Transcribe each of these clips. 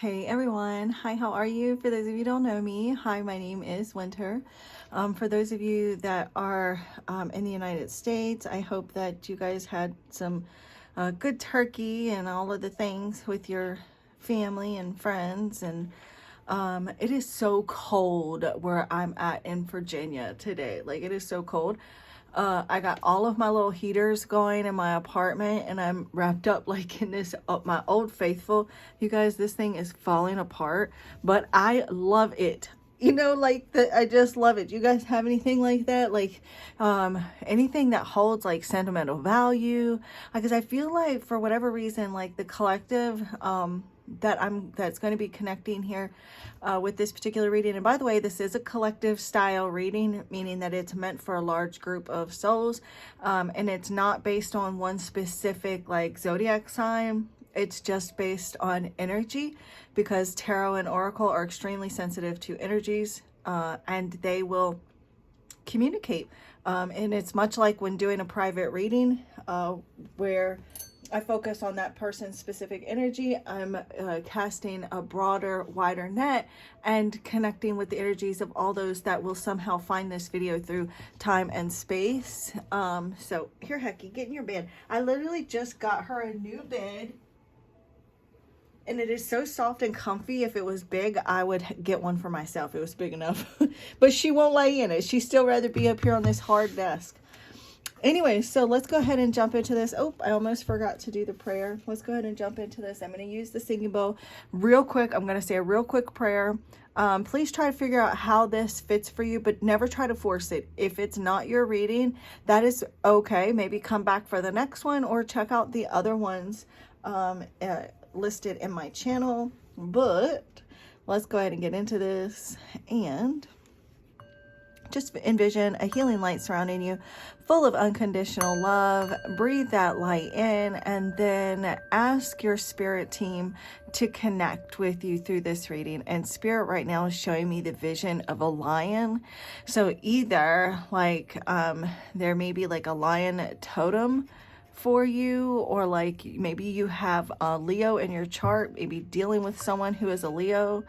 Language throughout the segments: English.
Hey everyone, hi, how are you? For those of you who don't know me, hi, my name is Winter. For those of you that are in the United States, I hope that you guys had some good turkey and all of the things with your family and friends. And it is so cold where I'm at in Virginia today. Like, it is so cold. I got all of my little heaters going in my apartment, and I'm wrapped up like in this, my Old Faithful. You guys, this thing is falling apart, but I love it. You know, like I just love it. You guys have anything like that? Like, anything that holds like sentimental value? Because I feel like for whatever reason, like the collective, that's going to be connecting here with this particular reading. And by the way, this is a collective style reading, meaning that it's meant for a large group of souls, and it's not based on one specific like zodiac sign. It's just based on energy, because tarot and oracle are extremely sensitive to energies, and they will communicate. And it's much like when doing a private reading, where I focus on that person's specific energy. I'm casting a broader, wider net and connecting with the energies of all those that will somehow find this video through time and space. So here, Hecky, get in your bed. I literally just got her a new bed, and it is so soft and comfy. If it was big, I would get one for myself. It was big enough. But she won't lay in it. She'd still rather be up here on this hard desk. Anyway, so let's go ahead and jump into this. Oh, I almost forgot to do the prayer. Let's go ahead and jump into this. I'm going to use the singing bowl real quick. I'm going to say a real quick prayer. Please try to figure out how this fits for you, but never try to force it. If it's not your reading, that is okay. Maybe come back for the next one or check out the other ones listed in my channel. But let's go ahead and get into this, and just envision a healing light surrounding you, full of unconditional love. Breathe that light in, and then ask your spirit team to connect with you through this reading. And spirit right now is showing me the vision of a lion. So either like there may be like a lion totem for you, or like maybe you have a Leo in your chart, maybe dealing with someone who is a Leo.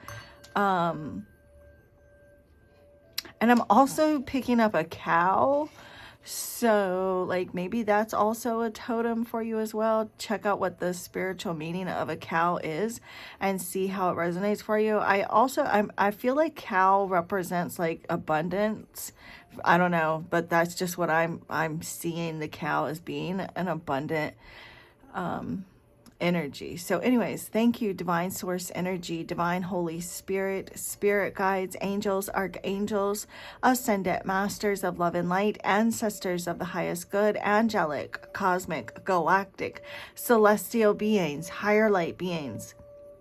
And I'm also picking up a cow. So like maybe that's also a totem for you as well. Check out what the spiritual meaning of a cow is and see how it resonates for you. I feel like cow represents like abundance. I don't know, but that's just what I'm seeing the cow as being, an abundant energy. So anyways, thank you, divine source energy, divine Holy Spirit, spirit guides, angels, archangels, ascendant masters of love and light, ancestors of the highest good, angelic, cosmic, galactic, celestial beings, higher light beings,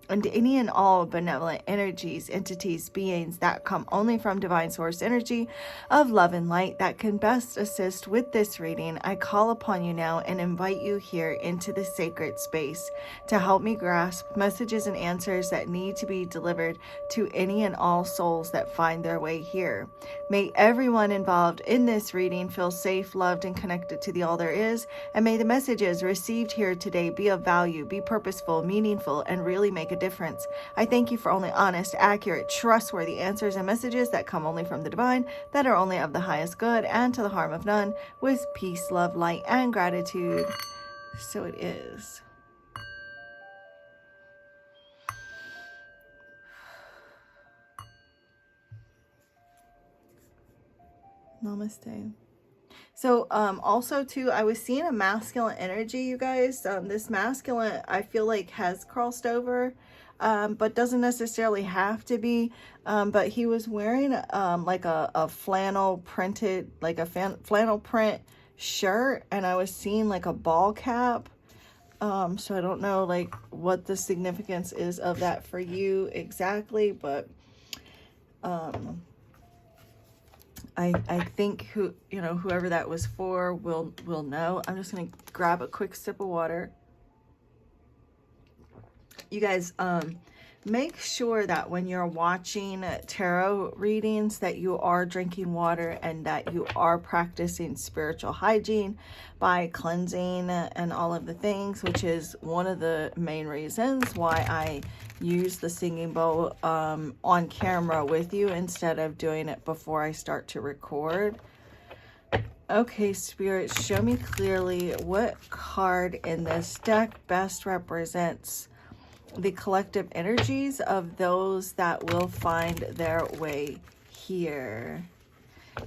and any and all benevolent energies, entities, beings that come only from divine source energy of love and light that can best assist with this reading. I call upon you now and invite you here into the sacred space to help me grasp messages and answers that need to be delivered to any and all souls that find their way here. May everyone involved in this reading feel safe, loved, and connected to the all there is, and may the messages received here today be of value, be purposeful, meaningful, and really make a difference. I thank you for only honest, accurate, trustworthy answers and messages that come only from the divine, that are only of the highest good and to the harm of none, with peace, love, light, and gratitude. So it is. Namaste. So also too, I was seeing a masculine energy, you guys. This masculine, I feel like, has crossed over, but doesn't necessarily have to be. But he was wearing like a flannel printed, like a flannel print shirt, and I was seeing like a ball cap. So I don't know like what the significance is of that for you exactly, but I think whoever that was for will know. I'm just gonna grab a quick sip of water. You guys, make sure that when you're watching tarot readings that you are drinking water and that you are practicing spiritual hygiene by cleansing and all of the things, which is one of the main reasons why I use the singing bowl on camera with you instead of doing it before I start to record. Okay, Spirit, show me clearly what card in this deck best represents the collective energies of those that will find their way here.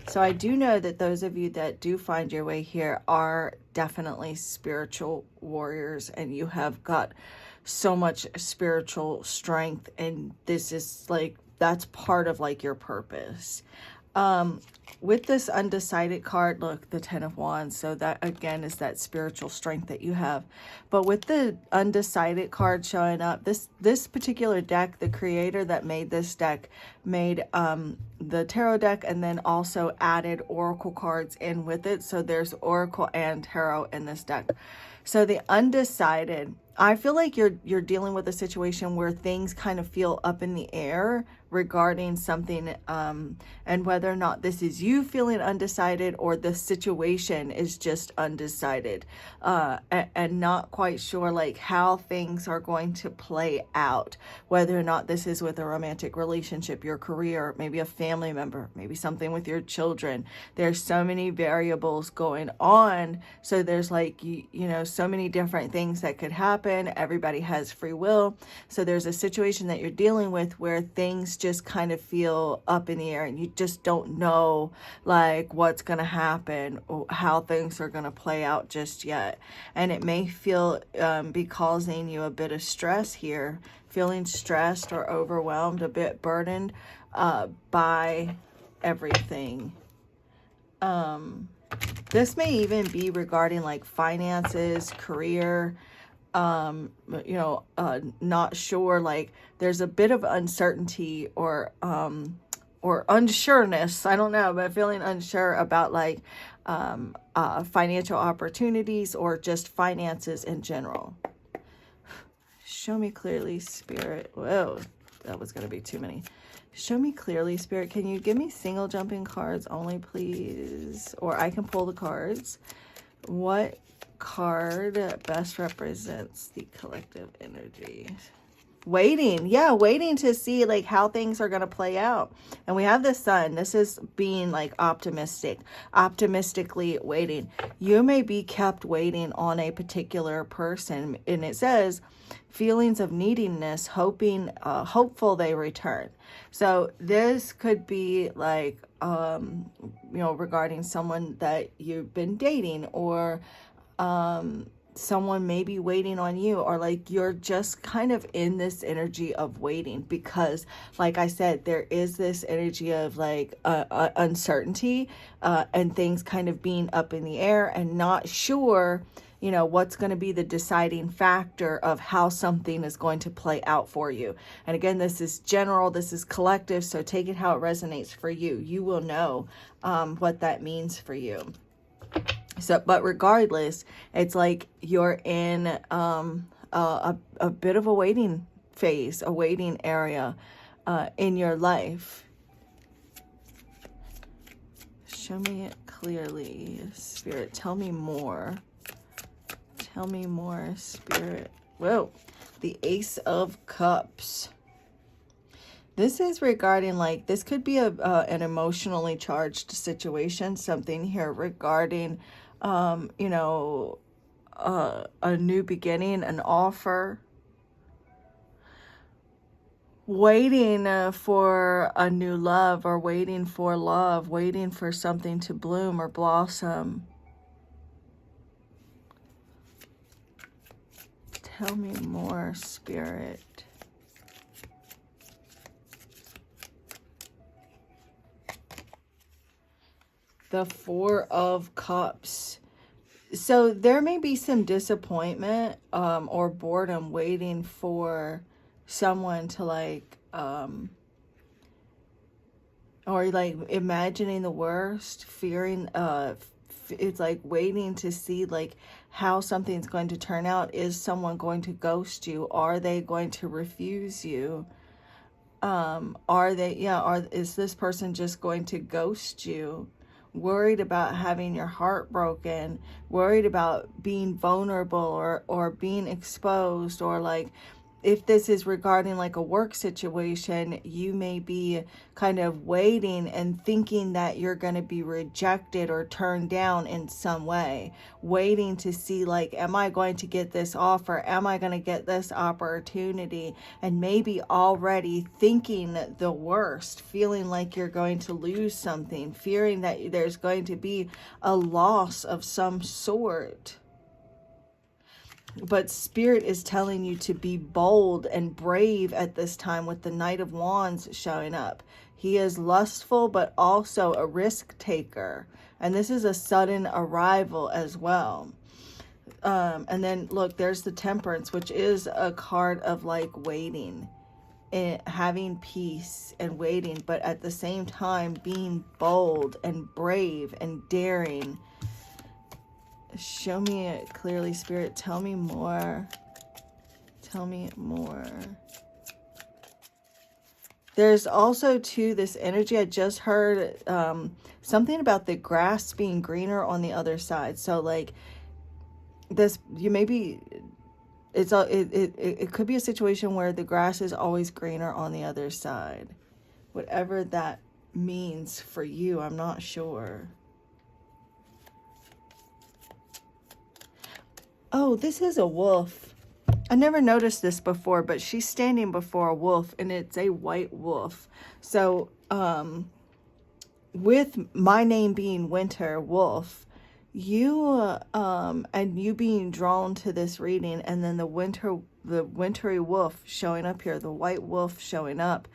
So I do know that those of you that do find your way here are definitely spiritual warriors, and you have got so much spiritual strength, and this is like, that's part of like your purpose. With this undecided card, look, the 10 of Wands, so that again is that spiritual strength that you have. But with the undecided card showing up, this particular deck, the creator that made this deck made the tarot deck and then also added oracle cards in with it. So there's oracle and tarot in this deck. So the undecided, I feel like you're dealing with a situation where things kind of feel up in the air regarding something, and whether or not this is you feeling undecided or the situation is just undecided, and not quite sure like how things are going to play out, whether or not this is with a romantic relationship, your career, maybe a family member, maybe something with your children. There's so many variables going on, so there's like you know, so many different things that could happen. Everybody has free will, so there's a situation that you're dealing with where things just kind of feel up in the air and you just don't know like what's going to happen or how things are going to play out just yet. And it may feel be causing you a bit of stress here, feeling stressed or overwhelmed, a bit burdened by everything. This may even be regarding like finances, career, you know, not sure, like there's a bit of uncertainty or unsureness, I don't know, but feeling unsure about like financial opportunities or just finances in general. Show me clearly, Spirit. Whoa, that was going to be too many. Show me clearly, Spirit. Can you give me single jumping cards only, please? Or I can pull the cards. What card best represents the collective energy? Waiting. Yeah, waiting to see like how things are going to play out. And we have the Sun. This is being like optimistically waiting. You may be kept waiting on a particular person, and it says feelings of neediness, hopeful they return. So this could be like you know, regarding someone that you've been dating, or someone may be waiting on you, or like you're just kind of in this energy of waiting because like I said, there is this energy of like uncertainty and things kind of being up in the air and not sure, you know, what's going to be the deciding factor of how something is going to play out for you. And again, this is general, this is collective, so take it how it resonates for you. You will know what that means for you. So, but regardless, it's like you're in a bit of a waiting phase, a waiting area in your life. Show me it clearly, Spirit. Tell me more. Tell me more, Spirit. Whoa, the Ace of Cups. This is regarding like, this could be an emotionally charged situation, something here regarding you know, a new beginning, an offer, waiting for a new love, or waiting for love, waiting for something to bloom or blossom. Tell me more, Spirit. The Four of Cups. So there may be some disappointment or boredom waiting for someone to like or like imagining the worst, fearing it's like waiting to see like how something's going to turn out. Is someone going to ghost you? Are they going to refuse you? Is this person just going to ghost you? Worried about having your heart broken, worried about being vulnerable or being exposed, or like if this is regarding like a work situation, you may be kind of waiting and thinking that you're going to be rejected or turned down in some way, waiting to see like, am I going to get this offer? Am I going to get this opportunity? And maybe already thinking the worst, feeling like you're going to lose something, fearing that there's going to be a loss of some sort. But Spirit is telling you to be bold and brave at this time with the Knight of Wands showing up. He is lustful, but also a risk taker. And this is a sudden arrival as well. And then look, there's the Temperance, which is a card of like waiting, and having peace and waiting, but at the same time being bold and brave and daring. Show me it clearly, Spirit. Tell me more. Tell me more. There's also, too, this energy. I just heard something about the grass being greener on the other side. So, like, this, you maybe, it could be a situation where the grass is always greener on the other side. Whatever that means for you, I'm not sure. Oh, this is a wolf. I never noticed this before, but she's standing before a wolf, and it's a white wolf. So, with my name being Winter Wolf, you, and you being drawn to this reading, and then the wintry wolf showing up here, the white wolf showing up,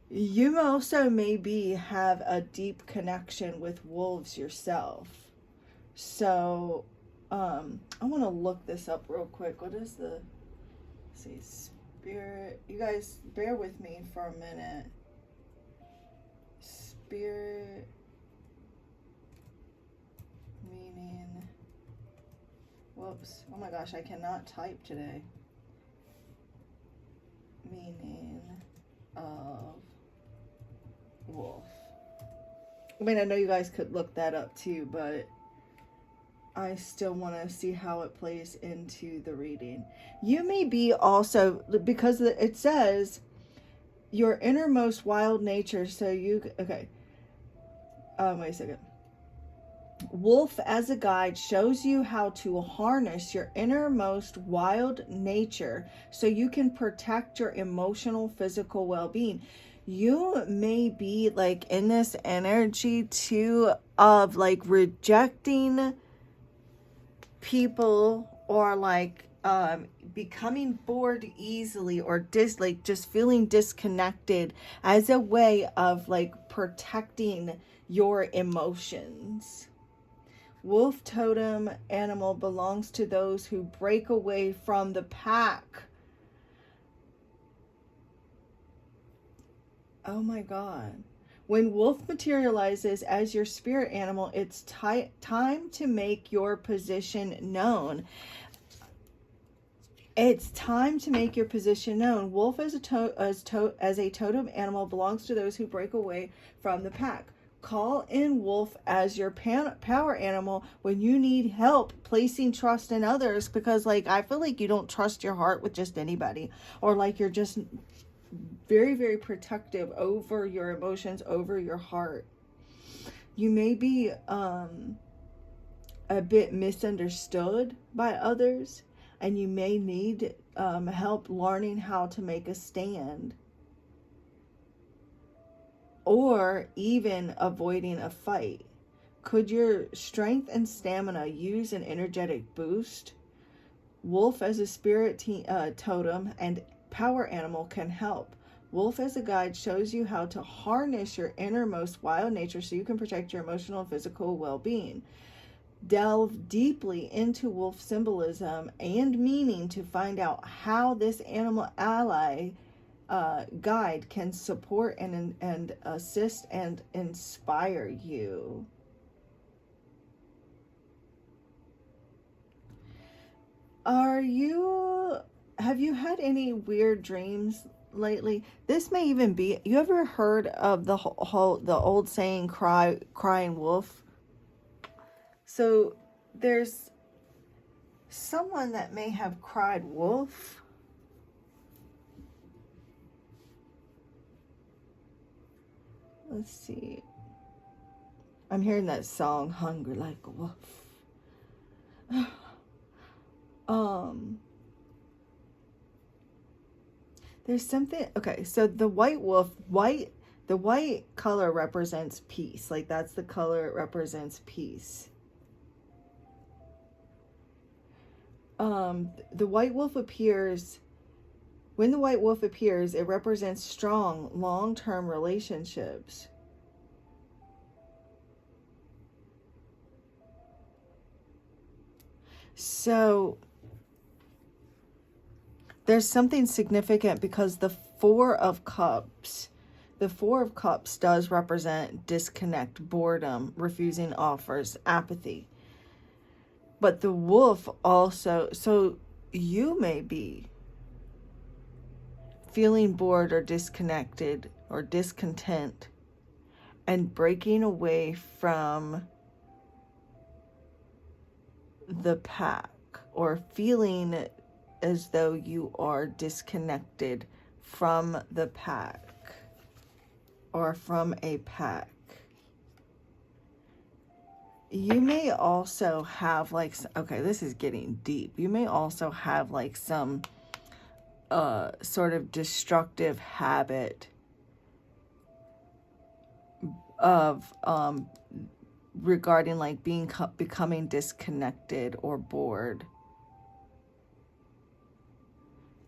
you also maybe have a deep connection with wolves yourself. So, I want to look this up real quick. What is the, let's see, Spirit, you guys bear with me for a minute. Spirit, meaning, whoops, oh my gosh, I cannot type today. Meaning of wolf. I mean, I know you guys could look that up too, but I still want to see how it plays into the reading. You may be also, because it says your innermost wild nature. So okay. Wait a second. Wolf as a guide shows you how to harness your innermost wild nature so you can protect your emotional, physical well-being. You may be like in this energy too of like rejecting people, or like becoming bored easily, or just feeling disconnected as a way of like protecting your emotions. Wolf totem animal belongs to those who break away from the pack. Oh my God. When wolf materializes as your spirit animal, it's time to make your position known. It's time to make your position known. Wolf as a totem animal belongs to those who break away from the pack. Call in wolf as your power animal when you need help placing trust in others, because like I feel like you don't trust your heart with just anybody, or like you're just very, very protective over your emotions, over your heart. You may be a bit misunderstood by others, and you may need help learning how to make a stand, or even avoiding a fight. Could your strength and stamina use an energetic boost? Wolf as a spirit totem and power animal can help. Wolf as a guide shows you how to harness your innermost wild nature so you can protect your emotional and physical well-being. Delve deeply into wolf symbolism and meaning to find out how this animal ally guide can support and assist and inspire you. Have you had any weird dreams lately? This may even be, you ever heard of the the old saying, crying wolf? So there's someone that may have cried wolf. Let's see. I'm hearing that song, Hungry Like a Wolf. There's something, okay, so the white wolf, the white color represents peace. Like that's the color it represents, peace. The white wolf appears, when the white wolf appears, it represents strong, long-term relationships. So there's something significant because the Four of Cups does represent disconnect, boredom, refusing offers, apathy. But the wolf also, so you may be feeling bored or disconnected or discontent and breaking away from the pack, or feeling as though you are disconnected from the pack or from a pack. You may also have like, okay, this is getting deep. You may also have like some sort of destructive habit of regarding like becoming disconnected or bored.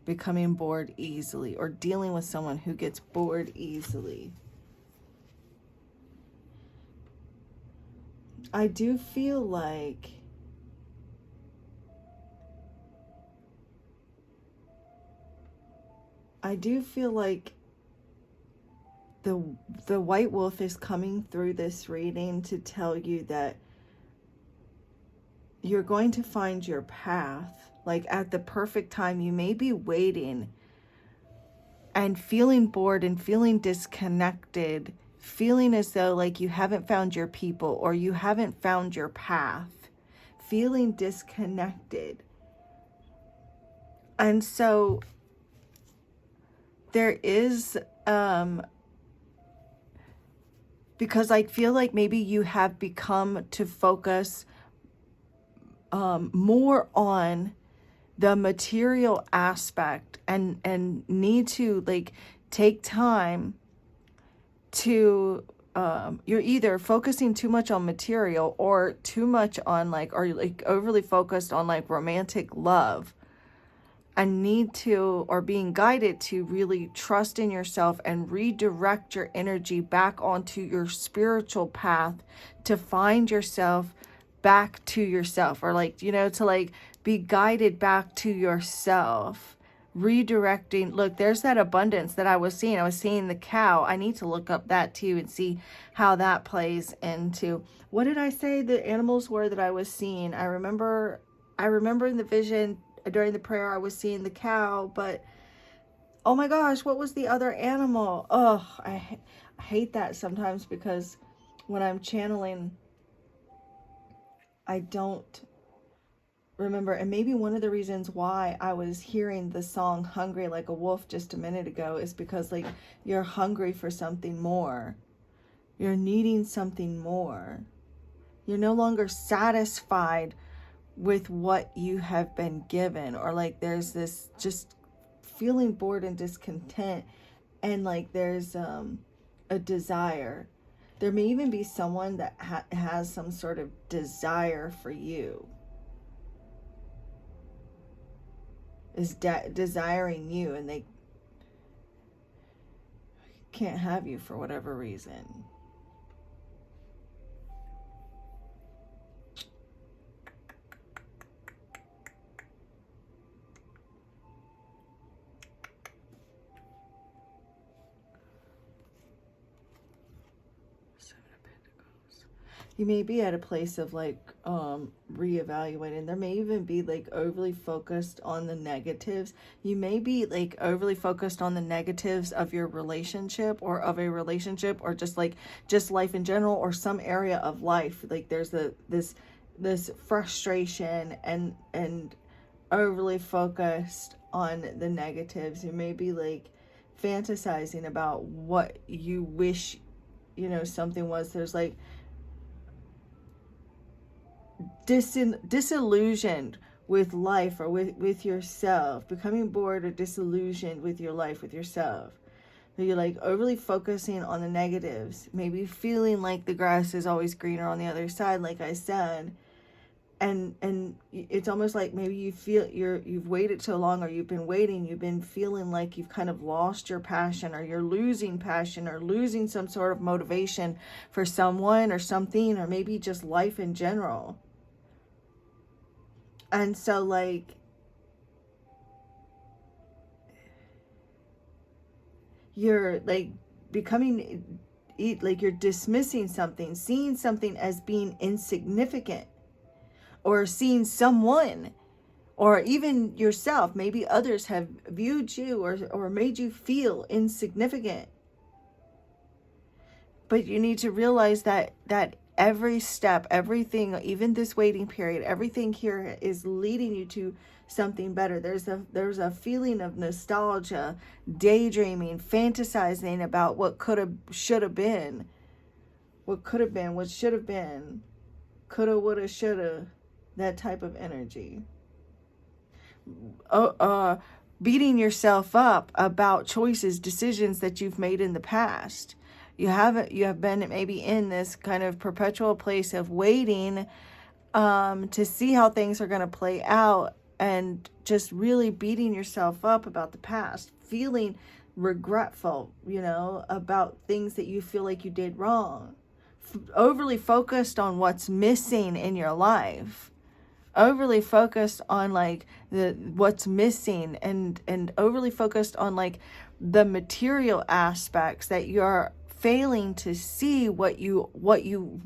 Becoming bored easily, or dealing with someone who gets bored easily. I do feel like the white wolf is coming through this reading to tell you that you're going to find your path, like at the perfect time. You may be waiting and feeling bored and feeling disconnected, feeling as though like you haven't found your people or you haven't found your path, feeling disconnected. And so there is, because I feel like maybe you have become to focus more on the material aspect, and need to like take time to you're either focusing too much on material or too much on like, or like overly focused on like romantic love, and need to, or being guided to really trust in yourself and redirect your energy back onto your spiritual path to find yourself, back to yourself, or like, you know, to like be guided back to yourself, redirecting. Look, there's that abundance that I was seeing the cow. I need to look up that too and see how that plays into, what did I say the animals were that I was seeing? I remember in the vision during the prayer I was seeing the cow, but oh my gosh, what was the other animal? Oh, I hate that sometimes, because when I'm channeling, I don't remember. And maybe one of the reasons why I was hearing the song Hungry Like a Wolf just a minute ago is because like you're hungry for something more. You're needing something more. You're no longer satisfied with what you have been given, or like there's this just feeling bored and discontent, and like there's a desire. There may even be someone that has some sort of desire for you, is desiring you, and they can't have you for whatever reason. You may be at a place of like reevaluating. There may even be like overly focused on the negatives. You may be like overly focused on the negatives of your relationship, or of a relationship, or just like just life in general, or some area of life. Like there's this frustration and overly focused on the negatives. You may be like fantasizing about what you wish, something was. There's like disillusioned with life, or with yourself, becoming bored or disillusioned with your life, with yourself. So you're like overly focusing on the negatives, maybe feeling like the grass is always greener on the other side, like I said. And it's almost like maybe you feel you've waited so long, or you've been feeling like you've kind of lost your passion, or you're losing passion, or losing some sort of motivation for someone or something, or maybe just life in general. And so like you're like becoming like you're dismissing something, seeing something as being insignificant, or seeing someone, or even yourself, maybe others have viewed you or made you feel insignificant. But you need to realize that every step, everything, even this waiting period, everything here is leading you to something better. There's a feeling of nostalgia, daydreaming, fantasizing about what could have, should have been, what could have been, what should have been, coulda, woulda, shoulda, that type of energy. Beating yourself up about choices, decisions that you've made in the past. You have been maybe in this kind of perpetual place of waiting to see how things are going to play out, and just really beating yourself up about the past, feeling regretful, about things that you feel like you did wrong. Overly focused on what's missing in your life. Overly focused on like what's missing, and overly focused on like the material aspects, that you're failing to see what you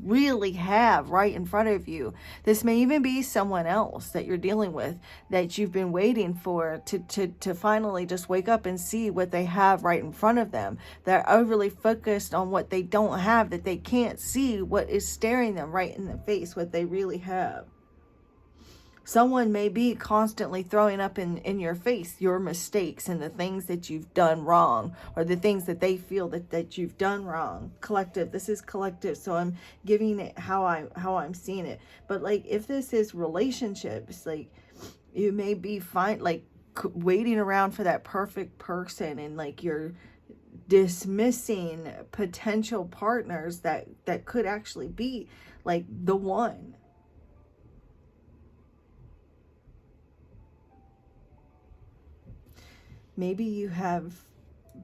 really have right in front of you. This may even be someone else that you're dealing with, that you've been waiting for to finally just wake up and see what they have right in front of them. They're overly focused on what they don't have, that they can't see what is staring them right in the face, what they really have. Someone may be constantly throwing up in your face your mistakes and the things that you've done wrong, or the things that they feel that you've done wrong. Collective. This is collective, so I'm giving it how I'm seeing it. But like if this is relationships, like you may be waiting around for that perfect person, and like you're dismissing potential partners that could actually be like the one. Maybe you have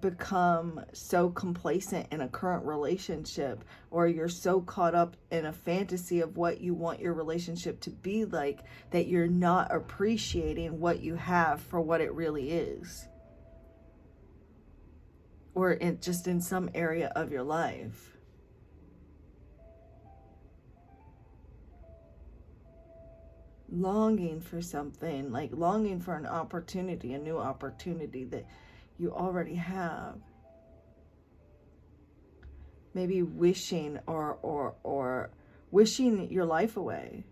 become so complacent in a current relationship, or you're so caught up in a fantasy of what you want your relationship to be like, that you're not appreciating what you have for what it really is, or just in some area of your life. Longing for something, like longing for an opportunity, a new opportunity that you already have. Maybe wishing or wishing your life away.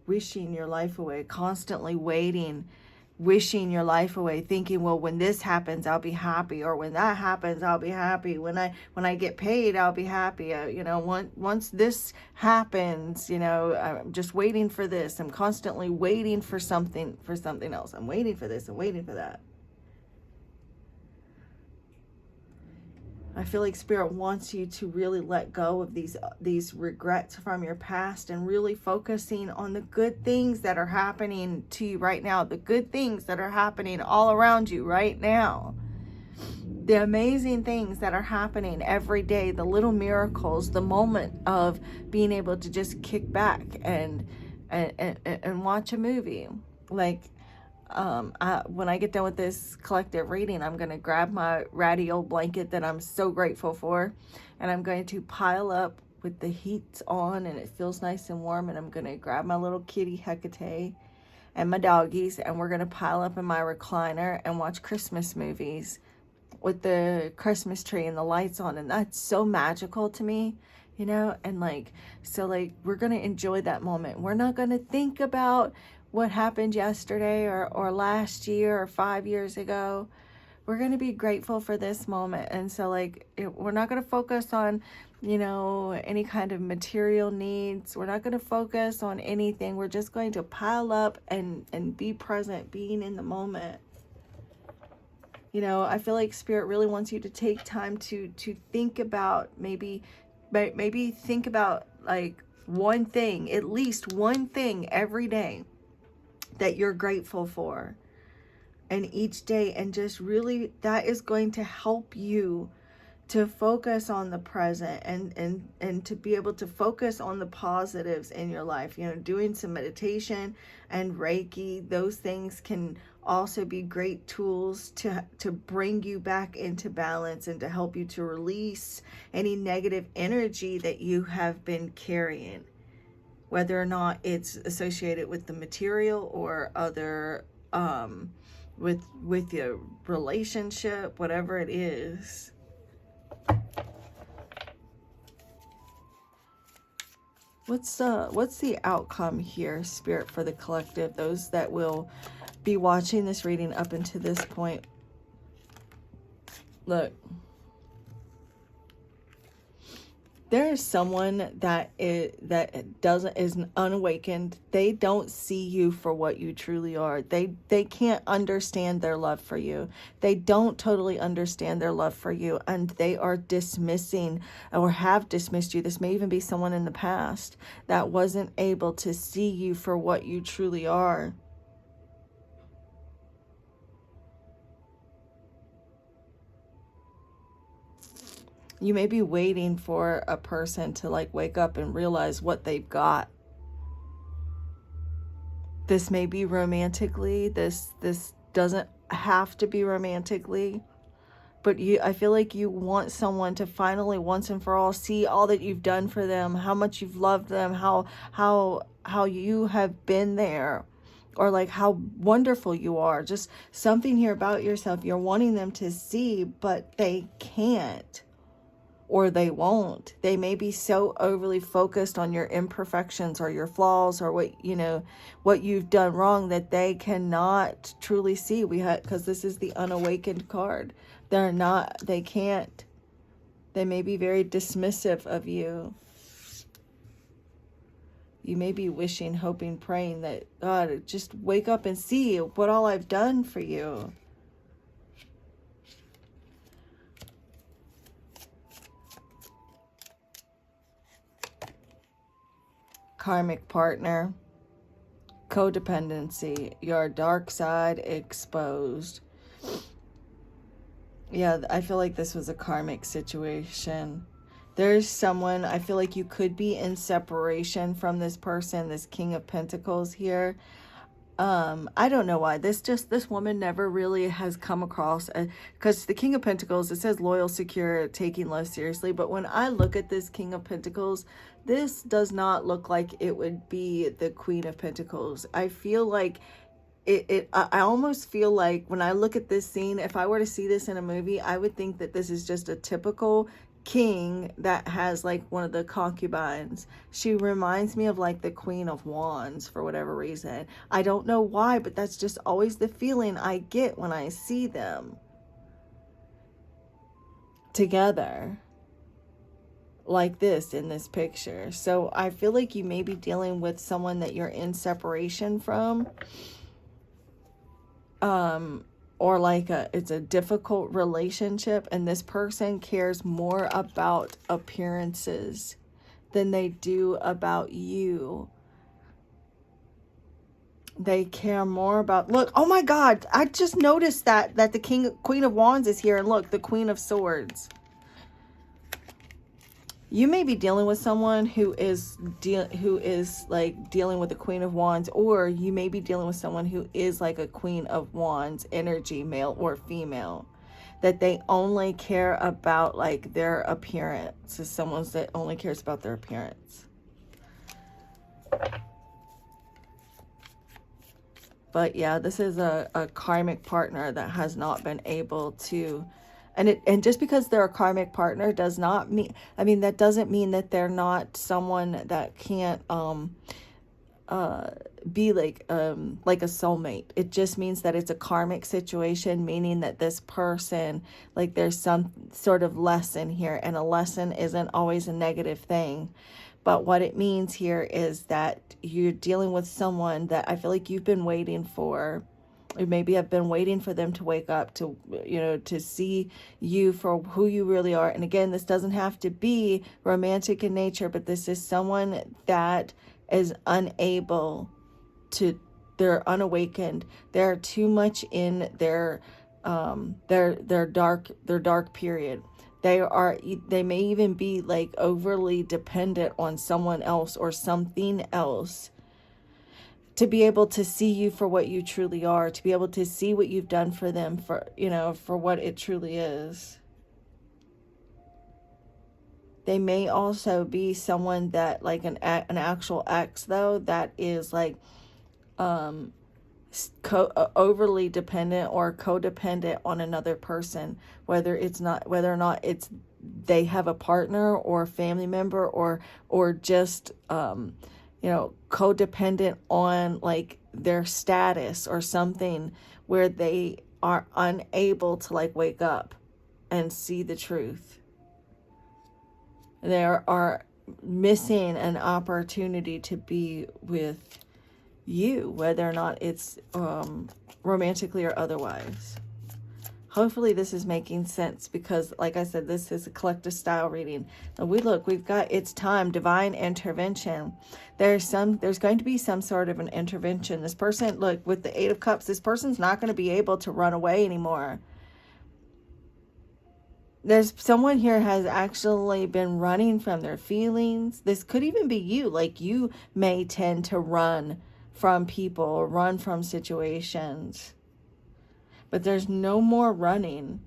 Wishing your life away, constantly waiting, wishing your life away, thinking, well, when this happens, I'll be happy, or when that happens, I'll be happy. When I get paid, I'll be happy. Once this happens, I'm just waiting for this. I'm constantly waiting for something else. I'm waiting for this. I'm waiting for that. I feel like Spirit wants you to really let go of these regrets from your past, and really focusing on the good things that are happening to you right now, the good things that are happening all around you right now, the amazing things that are happening every day, the little miracles, the moment of being able to just kick back and watch a movie. Like, when I get done with this collective reading, I'm going to grab my ratty old blanket that I'm so grateful for, and I'm going to pile up with the heat on and it feels nice and warm, and I'm going to grab my little kitty Hecate and my doggies, and we're going to pile up in my recliner and watch Christmas movies with the Christmas tree and the lights on. And that's so magical to me, you know. And like, so like, we're going to enjoy that moment. We're not going to think about what happened yesterday or last year or 5 years ago. We're going to be grateful for this moment. And so like, we're not going to focus on, you know, any kind of material needs. We're not going to focus on anything. We're just going to pile up and be present, being in the moment. You know, I feel like Spirit really wants you to take time to think about, maybe think about like one thing, at least one thing every day that you're grateful for. And each day, and just really, that is going to help you to focus on the present and to be able to focus on the positives in your life. You know, doing some meditation and Reiki, those things can also be great tools to bring you back into balance and to help you to release any negative energy that you have been carrying, whether or not it's associated with the material or other with your relationship, whatever it is. What's the outcome here, Spirit, for the collective, those that will be watching this reading up until this point? Look, there is someone that is unawakened. They don't see you for what you truly are. They can't understand their love for you. They don't totally understand their love for you, and they are dismissing or have dismissed you. This may even be someone in the past that wasn't able to see you for what you truly are. You may be waiting for a person to like wake up and realize what they've got. This may be romantically. This doesn't have to be romantically. But I feel like you want someone to finally, once and for all, see all that you've done for them, how much you've loved them, how you have been there, or like how wonderful you are. Just something here about yourself you're wanting them to see, but they can't. Or they won't. They may be so overly focused on your imperfections or your flaws or what you've done wrong that they cannot truly see. Because this is the unawakened card. They can't. They may be very dismissive of you. You may be wishing, hoping, praying that God, just wake up and see what all I've done for you. Karmic partner, codependency, your dark side exposed. Yeah, I feel like this was a karmic situation. There's someone, I feel like you could be in separation from this person, this King of Pentacles here. I don't know why this woman never really has come across, because the King of Pentacles, it says loyal, secure, taking love seriously. But when I look at this King of Pentacles, this does not look like it would be the Queen of Pentacles. I feel like I almost feel like when I look at this scene, if I were to see this in a movie, I would think that this is just a typical king that has like one of the concubines. She reminds me of like the Queen of Wands for whatever reason. I don't know why, but that's just always the feeling I get when I see them together like this in this picture. So I feel like you may be dealing with someone that you're in separation from, or like it's a difficult relationship, and this person cares more about appearances than they do about you. They care more about, look, oh my God, I just noticed that the Queen of Wands is here, and look, the Queen of Swords. You may be dealing with someone who is like dealing with the Queen of Wands, or you may be dealing with someone who is like a Queen of Wands energy, male or female. that they only care about like their appearance. Is someone that only cares about their appearance. But yeah, this is a karmic partner that has not been able to, and just because they're a karmic partner does not mean, I mean, that doesn't mean that they're not someone that can't be like a soulmate. It just means that it's a karmic situation, meaning that this person, like, there's some sort of lesson here, and a lesson isn't always a negative thing. But what it means here is that you're dealing with someone that I feel like you've been waiting for, or maybe have been waiting for them to wake up, to, you know, to see you for who you really are. And again, this doesn't have to be romantic in nature, but this is someone that is unable to, they're unawakened. They're too much in their dark period. They may even be like overly dependent on someone else or something else to be able to see you for what you truly are, to be able to see what you've done for them, for, you know, for what it truly is. They may also be someone that, like an actual ex though, that is like overly dependent or codependent on another person, whether or not it's they have a partner or a family member, or just you know, codependent on like their status or something, where they are unable to like wake up and see the truth. They are missing an opportunity to be with you, whether or not it's romantically or otherwise. Hopefully this is making sense, because like I said, this is a collective style reading. And we've got, it's time, divine intervention. There's going to be some sort of an intervention. This person, look, with the Eight of Cups, this person's not going to be able to run away anymore. There's someone here has actually been running from their feelings. This could even be you. Like, you may tend to run from people or run from situations. But there's no more running.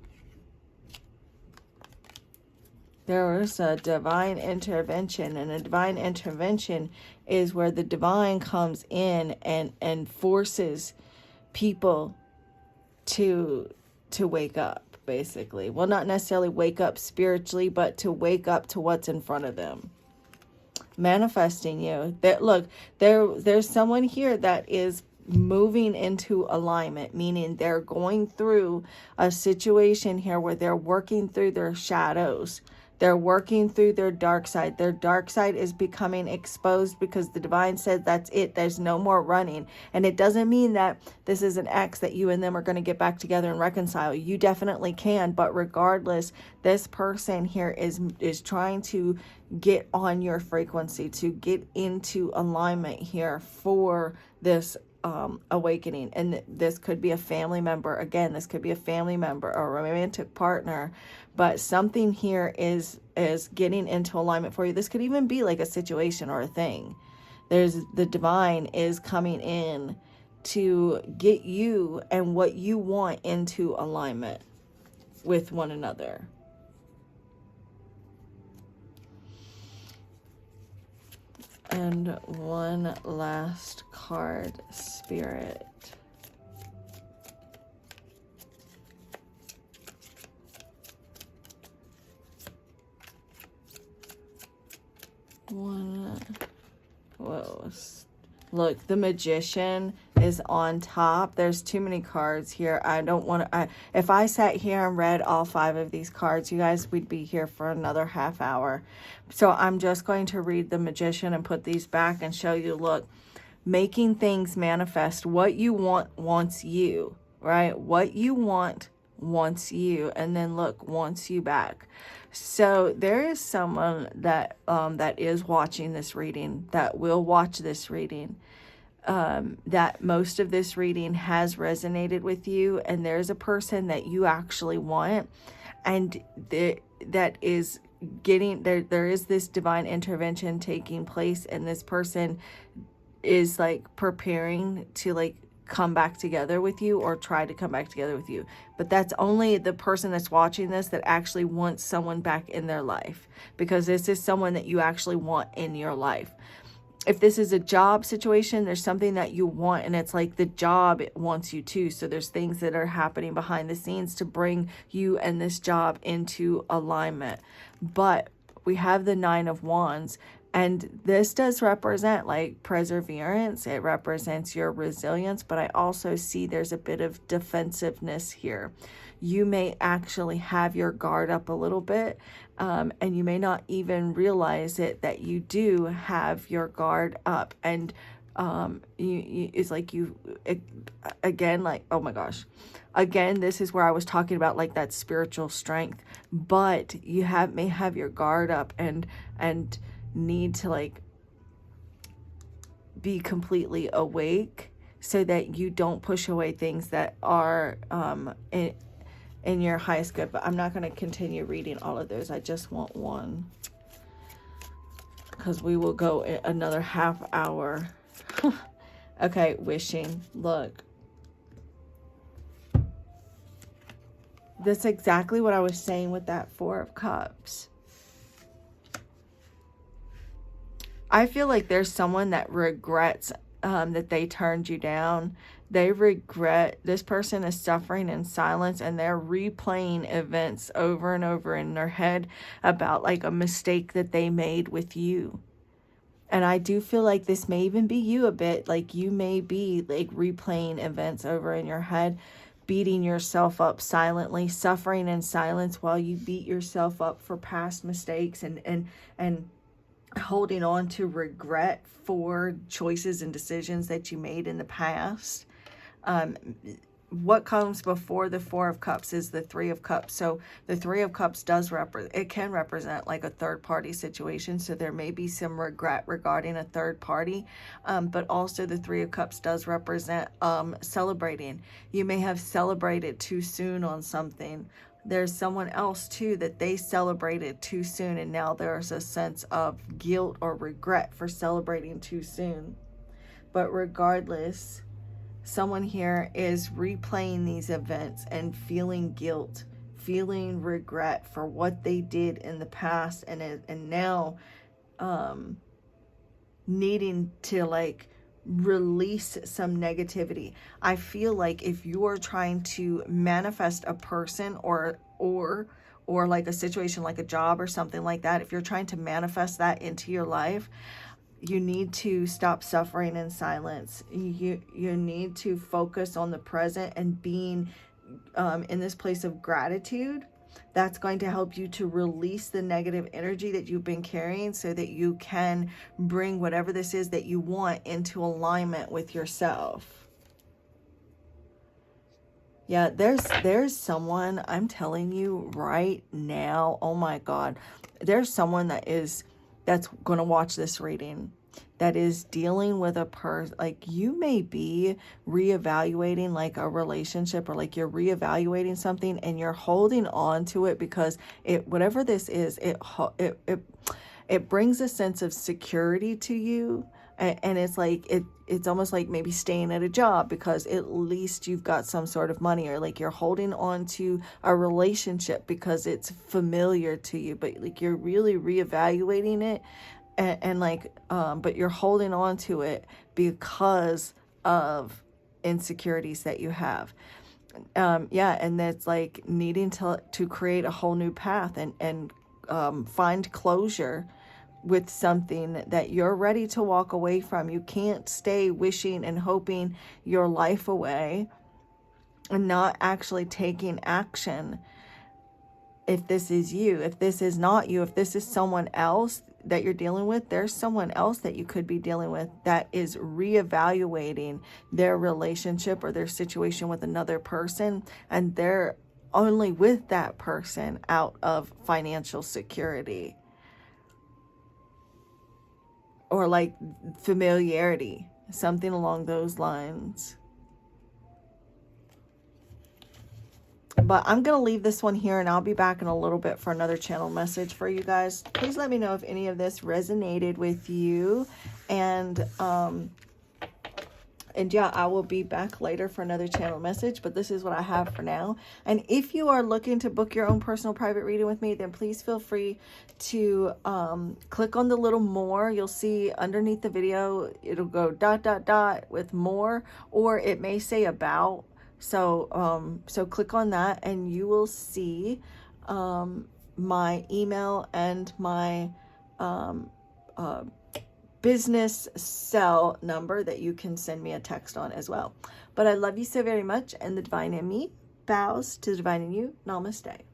There is a divine intervention, and a divine intervention is where the divine comes in and forces people to wake up. Basically, well, not necessarily wake up spiritually, but to wake up to what's in front of them. Manifesting you. That, look, there's someone here that is moving into alignment, meaning they're going through a situation here where they're working through their shadows. They're working through their dark side. Their dark side is becoming exposed, because the divine said that's it. There's no more running. And it doesn't mean that this is an ex that you and them are going to get back together and reconcile. You definitely can. But regardless, this person here is trying to get on your frequency, to get into alignment here for this awakening. And this could be a family member. Again, this could be a family member or a romantic partner, but something here is getting into alignment for you. This could even be like a situation or a thing. The divine is coming in to get you and what you want into alignment with one another. And one last card, Spirit. Whoa. Look, the Magician is on top. There's too many cards here. I don't want to, if I sat here and read all 5 of these cards, you guys, we'd be here for another half hour. So I'm just going to read the Magician and put these back and show you, look, making things manifest. What you want wants you, right? What you want wants you, and then look, wants you back. So there is someone that that is watching this reading, that will watch this reading, that most of this reading has resonated with you, and there's a person that you actually want, and that is getting there is this divine intervention taking place, and this person is like preparing to like come back together with you or try to come back together with you. But that's only the person that's watching this that actually wants someone back in their life, because this is someone that you actually want in your life. If this is a job situation, there's something that you want, and it's like the job wants you too. So there's things that are happening behind the scenes to bring you and this job into alignment. But we have the Nine of Wands, and this does represent like perseverance. It represents your resilience, but I also see there's a bit of defensiveness here. You may actually have your guard up a little bit, and you may not even realize it, that you do have your guard up. And it's like again, like, oh my gosh, again, this is where I was talking about like that spiritual strength, but you may have your guard up and need to like be completely awake so that you don't push away things that are in your highest good. But I'm not going to continue reading all of those. I just want one, because we will go another half hour. Okay, wishing. Look, that's exactly what I was saying with that Four of Cups. I feel like there's someone that regrets that they turned you down. They regret, this person is suffering in silence, and they're replaying events over and over in their head about like a mistake that they made with you. And I do feel like this may even be you a bit. Like you may be like replaying events over in your head, beating yourself up silently, suffering in silence while you beat yourself up for past mistakes, and holding on to regret for choices and decisions that you made in the past. What comes before the Four of Cups is the Three of Cups. So the Three of Cups can represent like a third party situation. So there may be some regret regarding a third party. But also the Three of Cups does represent celebrating. You may have celebrated too soon on something. There's someone else too that they celebrated too soon, and now there's a sense of guilt or regret for celebrating too soon. But regardless, someone here is replaying these events and feeling guilt, feeling regret for what they did in the past, and now needing to like release some negativity. I feel like if you're trying to manifest a person or like a situation like a job or something like that, if you're trying to manifest that into your life, you need to stop suffering in silence. You need to focus on the present and being in this place of gratitude. That's going to help you to release the negative energy that you've been carrying, so that you can bring whatever this is that you want into alignment with yourself. Yeah, there's someone, I'm telling you right now, oh my God, there's someone that's going to watch this reading that is dealing with a person. Like you may be reevaluating like a relationship, or like you're reevaluating something and you're holding on to it because whatever this is, it brings a sense of security to you. And it's like, it's almost like maybe staying at a job because at least you've got some sort of money, or like you're holding on to a relationship because it's familiar to you, but like you're really reevaluating it. And like, but you're holding on to it because of insecurities that you have. Yeah, and that's like needing to create a whole new path and find closure with something that you're ready to walk away from. You can't stay wishing and hoping your life away and not actually taking action. If this is you, if this is not you, if this is someone else that you're dealing with, there's someone else that you could be dealing with that is reevaluating their relationship or their situation with another person, and they're only with that person out of financial security or like familiarity, something along those lines. But I'm going to leave this one here, and I'll be back in a little bit for another channel message for you guys. Please let me know if any of this resonated with you. And And yeah, I will be back later for another channel message, but this is what I have for now. And if you are looking to book your own personal private reading with me, then please feel free to click on the little more. You'll see underneath the video, it'll go ... with more, or it may say about. So so click on that and you will see my email and my business cell number that you can send me a text on as well. But I love you so very much, and the divine in me bows to the divine in you. Namaste.